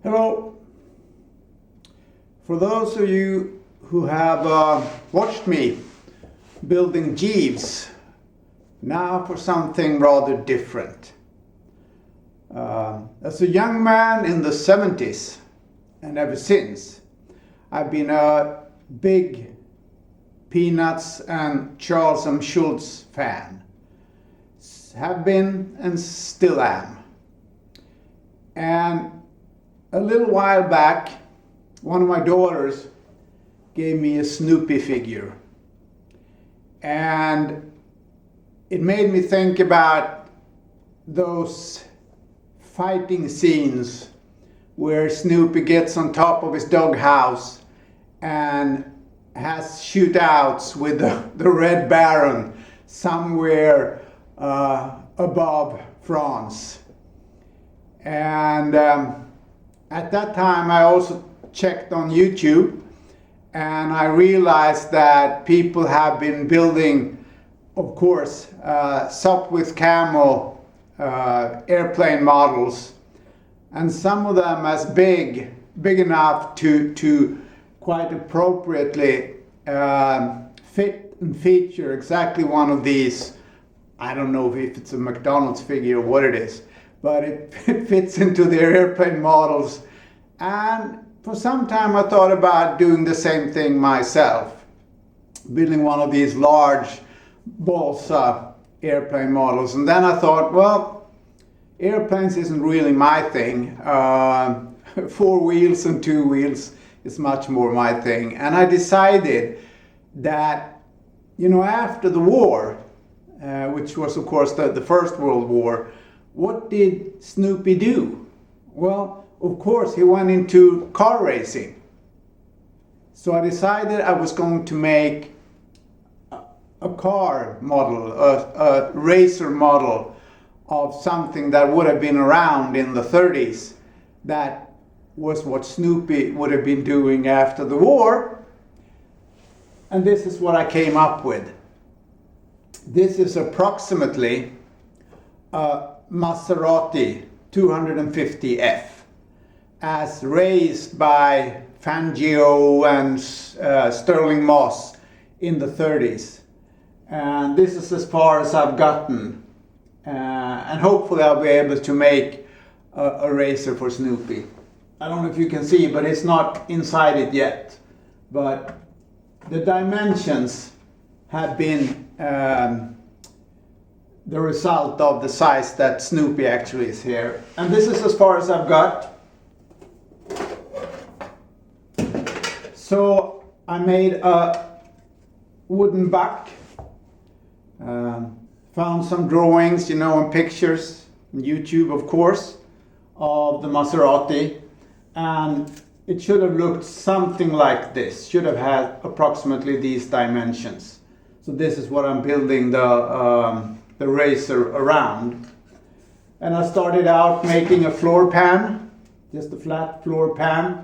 Hello. For those of you who have watched me building Jeeves, now for something rather different. As a young man in the 70s and ever since, I've been a big Peanuts and Charles and Schulz fan. Have been and still am. And a little while back, one of my daughters gave me a Snoopy figure. And it made me think about those fighting scenes where Snoopy gets on top of his doghouse and has shootouts with the Red Baron somewhere above France. And at that time I also checked on YouTube, and I realized that people have been building, of course, Sopwith Camel airplane models, and some of them as big enough to quite appropriately fit and feature exactly one of these. I don't know if it's a McDonald's figure or what it is, but it fits into their airplane models. And for some time I thought about doing the same thing myself, building one of these large balsa airplane models. And then I thought, well, airplanes isn't really my thing. 4 wheels and 2 wheels is much more my thing. And I decided that, after the war, which was of course the First World War, what did Snoopy do? Well, of course he went into car racing. So I decided I was going to make a car model, a racer model of something that would have been around in the 30s. That was what Snoopy would have been doing after the war. And this is what I came up with. This is approximately a Maserati 250F, as raised by Fangio and Sterling Moss in the 30s. And this is as far as I've gotten. And hopefully I'll be able to make a racer for Snoopy. I don't know if you can see, but it's not inside it yet. But the dimensions have been the result of the size that Snoopy actually is here. And this is as far as I've got. So I made a wooden buck, found some drawings, and pictures on YouTube, of course, of the Maserati, and it should have looked something like this, should have had approximately these dimensions. So this is what I'm building the racer around. And I started out making a floor pan, just a flat floor pan.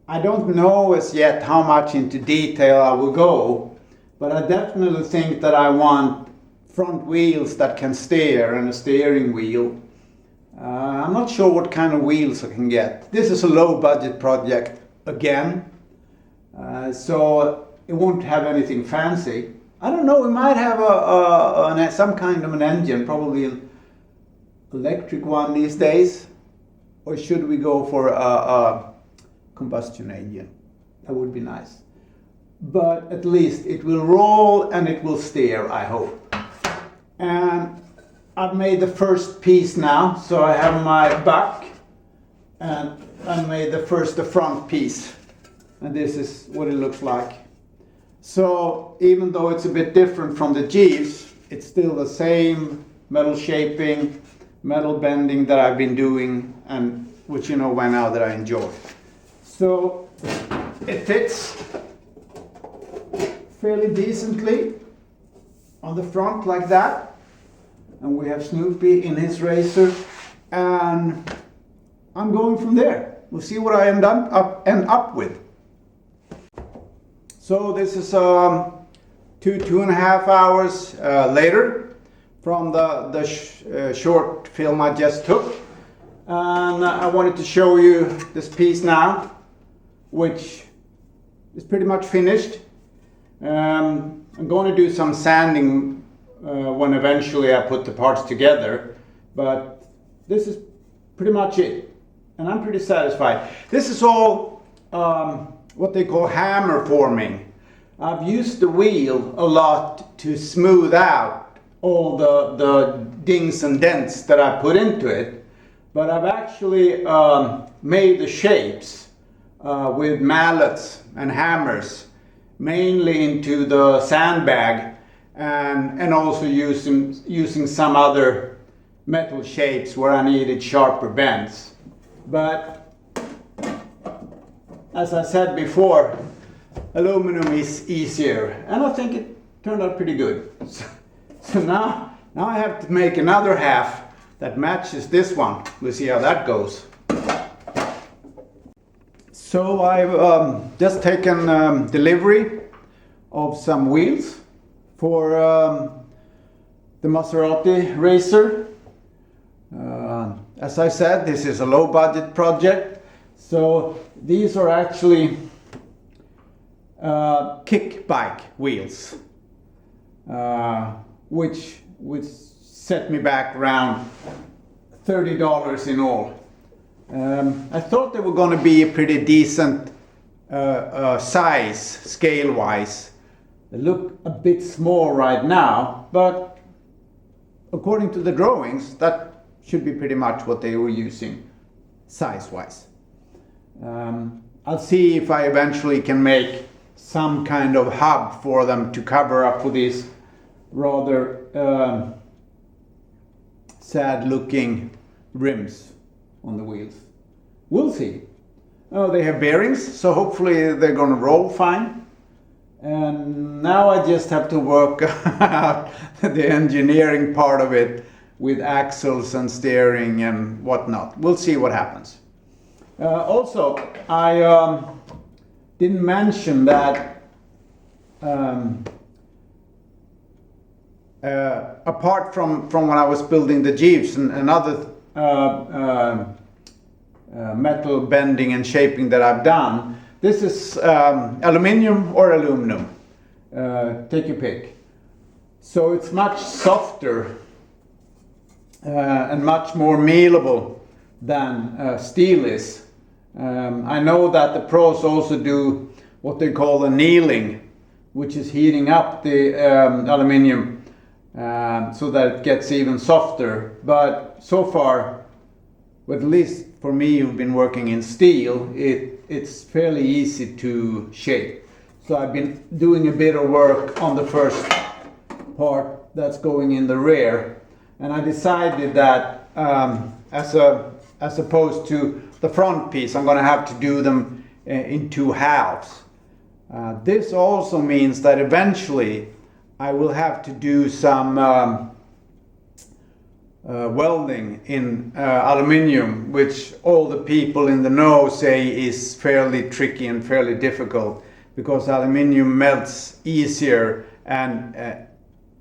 I don't know as yet how much into detail I will go, but I definitely think that I want front wheels that can steer and a steering wheel. I'm not sure what kind of wheels I can get. This is a low budget project again, so it won't have anything fancy. I don't know, we might have some kind of an engine, probably an electric one these days. Or should we go for a combustion engine? That would be nice. But at least it will roll and it will steer, I hope. And I've made the first piece now, so I have my back, and I made the front piece. And this is what it looks like. So even though it's a bit different from the Jeeves, it's still the same metal shaping, metal bending that I've been doing, and which by now that I enjoy. So it fits fairly decently on the front like that. And we have Snoopy in his racer, and I'm going from there. We'll see what I end up with. So this is 2.5 hours later from the short film I just took. and I wanted to show you this piece now, which is pretty much finished. I'm going to do some sanding when eventually I put the parts together, but this is pretty much it, and I'm pretty satisfied. This is all what they call hammer forming. I've used the wheel a lot to smooth out all the dings and dents that I put into it, but I've actually made the shapes with mallets and hammers, mainly into the sandbag, and also using some other metal shapes where I needed sharper bends. But as I said before, aluminum is easier, and I think it turned out pretty good. So now I have to make another half that matches this one. We'll see how that goes. So I've just taken delivery of some wheels for the Maserati racer. As I said, this is a low budget project, so these are actually kick bike wheels, which set me back around $30 in all. I thought they were going to be a pretty decent size scale wise. They look a bit small right now, but according to the drawings that should be pretty much what they were using size wise. I'll see if I eventually can make some kind of hub for them to cover up for these rather sad looking rims on the wheels. We'll see. Oh, they have bearings, so hopefully they're going to roll fine. And now I just have to work out the engineering part of it with axles and steering and whatnot. We'll see what happens. Also, I didn't mention that apart from when I was building the Jeeps and other metal bending and shaping that I've done, this is aluminium or aluminum, take your pick. So it's much softer and much more malleable than steel is. I know that the pros also do what they call annealing, which is heating up the aluminium so that it gets even softer. But so far, at least for me who've been working in steel, it's fairly easy to shape. So I've been doing a bit of work on the first part that's going in the rear, and I decided that as opposed to the front piece, I'm going to have to do them in two halves. This also means that eventually I will have to do some welding in aluminium, which all the people in the know say is fairly tricky and fairly difficult, because aluminium melts easier and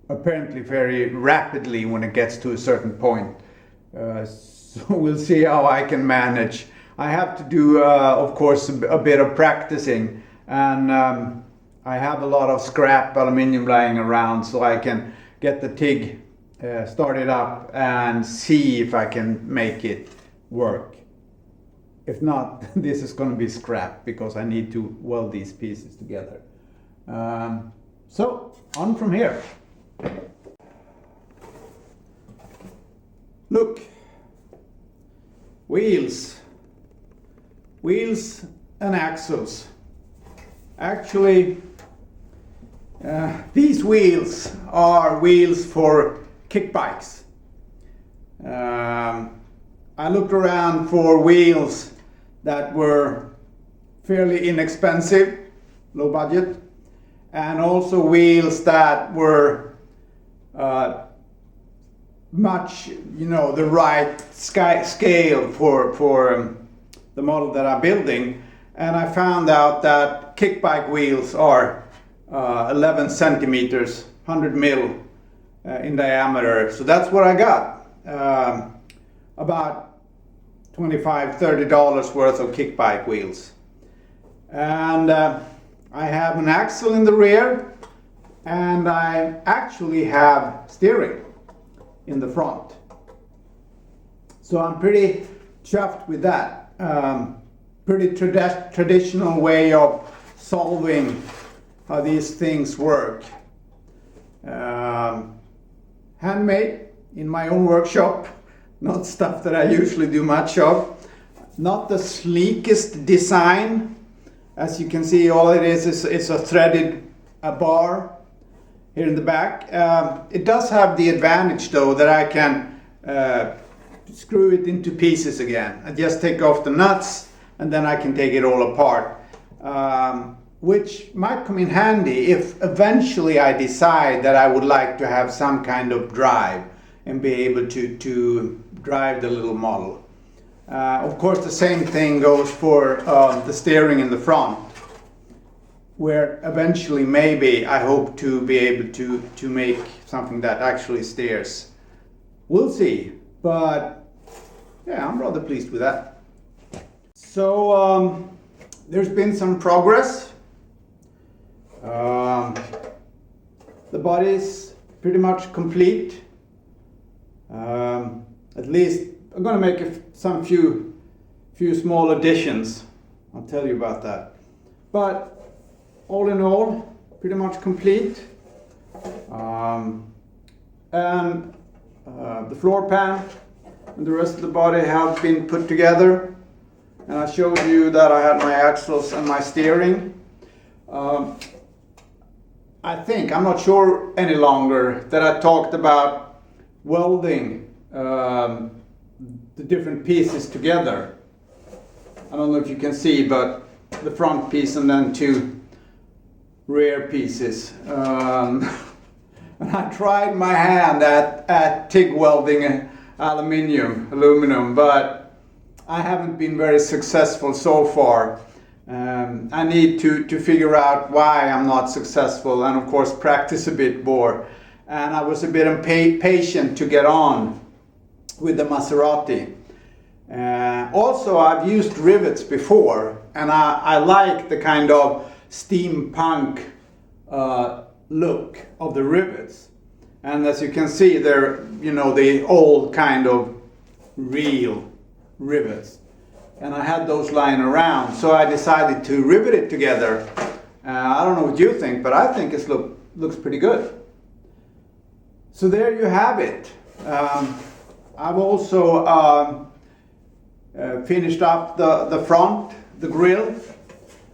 apparently very rapidly when it gets to a certain point. So we'll see how I can manage. I have to do, of course, a bit of practicing, and I have a lot of scrap aluminium lying around, so I can get the TIG started up and see if I can make it work. If not, this is going to be scrap because I need to weld these pieces together. So on from here. Look, wheels and axles. Actually, these wheels are wheels for kick bikes. I looked around for wheels that were fairly inexpensive, low budget, and also wheels that were much, the right scale for the model that I'm building. And I found out that kick bike wheels are 11 centimeters, 100 mil in diameter. So that's what I got. About $25–30 worth of kick bike wheels. And I have an axle in the rear, and I actually have steering in the front. So I'm pretty chuffed with that. Pretty traditional way of solving how these things work. Handmade in my own workshop, not stuff that I usually do much of. Not the sleekest design. As you can see, all it is it's a threaded bar here in the back. It does have the advantage though that I can screw it into pieces again. I just take off the nuts and then I can take it all apart. Which might come in handy if eventually I decide that I would like to have some kind of drive and be able to drive the little model. Of course, the same thing goes for the steering in the front, where eventually maybe I hope to be able to make something that actually steers. We'll see, but yeah, I'm rather pleased with that. So there's been some progress. The body's pretty much complete. At least I'm going to make some few small additions. I'll tell you about that. But all in all, pretty much complete. And the floor pan and the rest of the body have been put together. And I showed you that I had my axles and my steering. I'm not sure any longer that I talked about welding the different pieces together. I don't know if you can see, but the front piece and then two rear pieces. And I tried my hand at TIG welding aluminum, but I haven't been very successful so far. I need to figure out why I'm not successful, and of course practice a bit more. And I was a bit impatient to get on with the Maserati. Also, I've used rivets before, and I like the kind of steampunk look of the rivets. And as you can see, they're the old kind of real rivets. And I had those lying around, so I decided to rivet it together. I don't know what you think, but I think it looks pretty good. So there you have it. I've also finished up the front, the grille,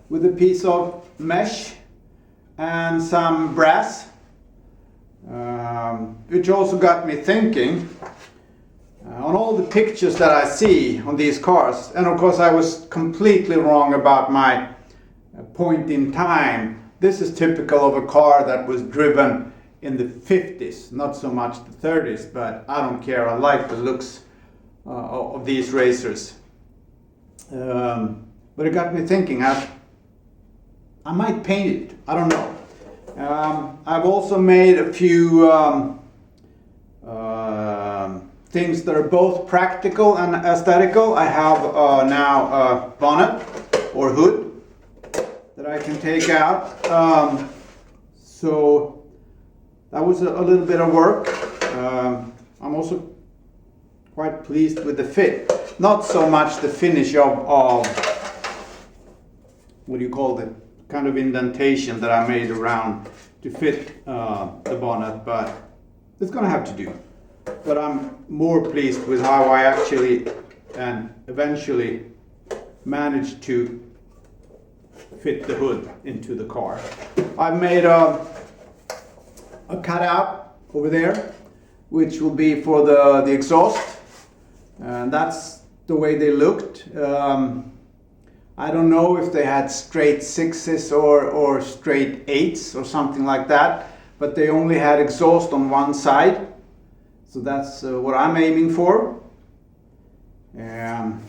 with a piece of mesh and some brass, which also got me thinking on all the pictures that I see on these cars. And of course I was completely wrong about my point in time. This is typical of a car that was driven in the 50s, not so much the 30s, but I don't care. I like the looks of these racers. But it got me thinking, I might paint it, I don't know. I've also made a few things that are both practical and aesthetical. I have now a bonnet or hood that I can take out. So that was a little bit of work. I'm also quite pleased with the fit. Not so much the finish of what do you call it, kind of indentation that I made around to fit the bonnet, but it's gonna have to do. But I'm more pleased with how I actually and eventually managed to fit the hood into the car. I've made a cutout over there, which will be for the exhaust, and that's the way they looked. I don't know if they had straight 6s or straight 8s or something like that, but they only had exhaust on one side. So that's what I'm aiming for. And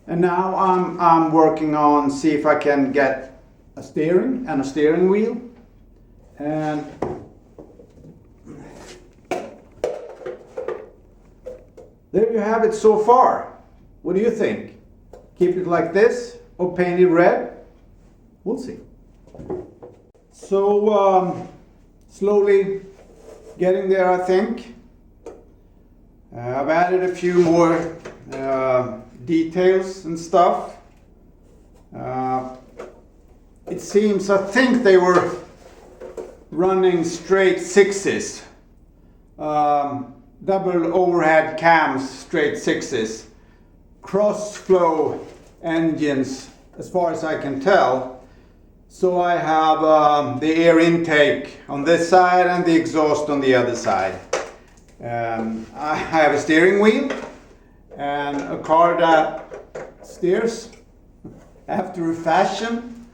now I'm working on see if I can get a steering and a steering wheel. And there you have it so far. What do you think? Keep it like this or paint it red? We'll see. So slowly getting there, I think. I've added a few more details and stuff. It seems, I think they were running straight sixes, double overhead cams, straight sixes, cross flow engines as far as I can tell. So I have the air intake on this side and the exhaust on the other side. I have a steering wheel and a car that steers after a fashion.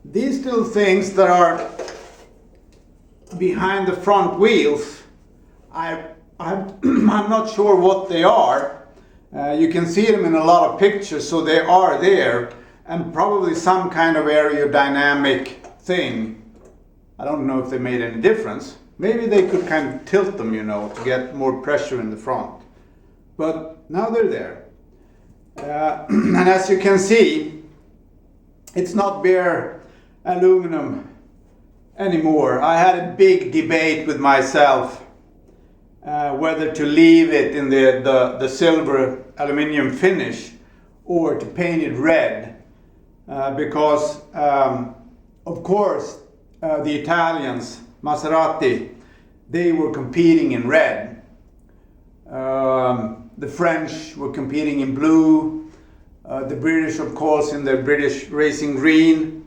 These little things that are behind the front wheels, I'm not sure what they are. You can see them in a lot of pictures, so they are there, and probably some kind of aerodynamic thing. I don't know if they made any difference. Maybe they could kind of tilt them, you know, to get more pressure in the front. But now they're there. And as you can see, it's not bare aluminum anymore. I had a big debate with myself whether to leave it in the silver aluminum finish or to paint it red, because of course the Italians, Maserati, they were competing in red. The French were competing in blue. The British, of course, in their British racing green.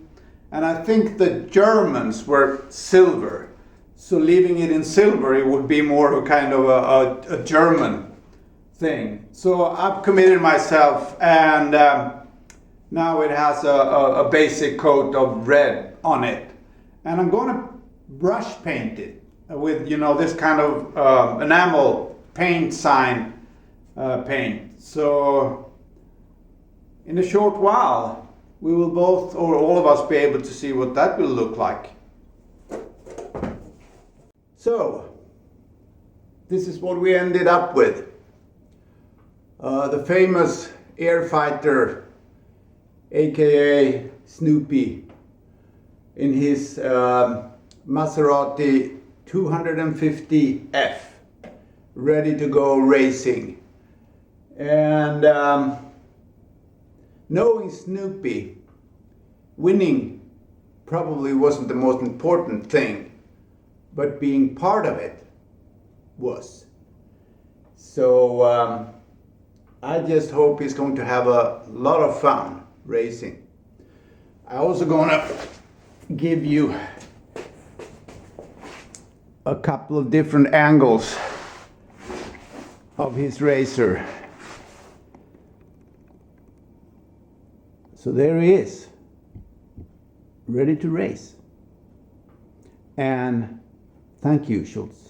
And I think the Germans were silver. So leaving it in silver, it would be more of a kind of a German thing. So I've committed myself, and now it has a basic coat of red on it. And I'm going to brush paint it with, you know, this kind of enamel paint sign paint. So in a short while, we will both, or all of us, be able to see what that will look like. So, this is what we ended up with. The famous air fighter, aka Snoopy, in his Maserati 250F, ready to go racing. And knowing Snoopy, winning probably wasn't the most important thing, but being part of it was. So I just hope he's going to have a lot of fun racing. I'm also going to give you a couple of different angles of his racer. So there he is, ready to race. And thank you, Schulz.